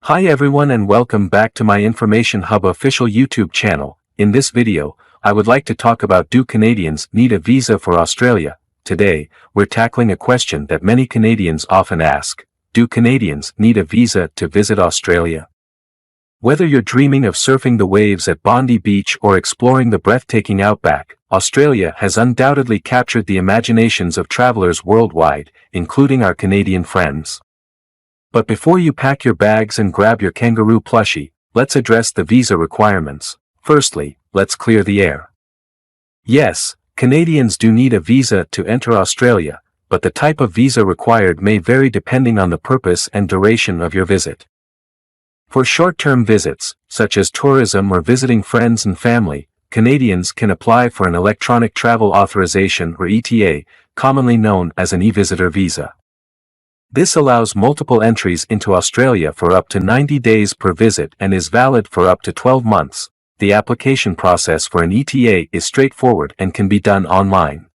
Hi everyone and welcome back to my Information Hub official YouTube channel. In this video, I would like to talk about do Canadians need a visa for Australia? Today, we're tackling a question that many Canadians often ask. Do Canadians need a visa to visit Australia? Whether you're dreaming of surfing the waves at Bondi Beach or exploring the breathtaking outback, Australia has undoubtedly captured the imaginations of travelers worldwide, including our Canadian friends. But before you pack your bags and grab your kangaroo plushie, let's address the visa requirements. Firstly, let's clear the air. Yes, Canadians do need a visa to enter Australia, but the type of visa required may vary depending on the purpose and duration of your visit. For short-term visits, such as tourism or visiting friends and family, Canadians can apply for an Electronic Travel Authorization or ETA, commonly known as an e-visitor visa. This allows multiple entries into Australia for up to 90 days per visit and is valid for up to 12 months. The application process for an ETA is straightforward and can be done online.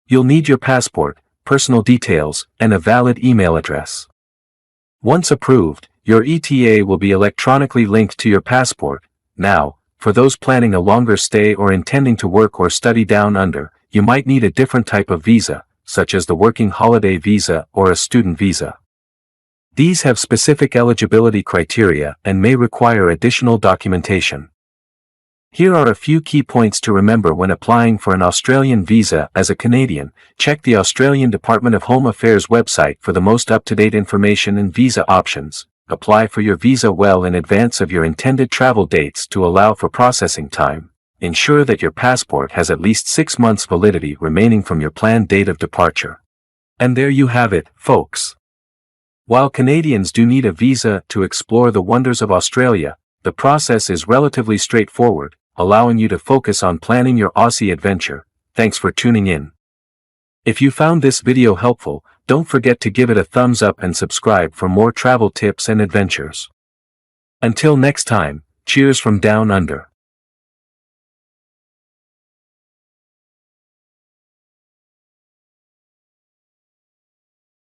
You'll need your passport, personal details, and a valid email address. Once approved, your ETA will be electronically linked to your passport. Now, for those planning a longer stay or intending to work or study down under, you might need a different type of visa, such as the Working Holiday Visa or a Student Visa. These have specific eligibility criteria and may require additional documentation. Here are a few key points to remember when applying for an Australian visa as a Canadian. Check the Australian Department of Home Affairs website for the most up-to-date information and visa options. Apply for your visa well in advance of your intended travel dates to allow for processing time. Ensure that your passport has at least 6 months validity remaining from your planned date of departure. And there you have it, folks. While Canadians do need a visa to explore the wonders of Australia, the process is relatively straightforward, allowing you to focus on planning your Aussie adventure. Thanks for tuning in. If you found this video helpful, don't forget to give it a thumbs up and subscribe for more travel tips and adventures. Until next time, cheers from down under.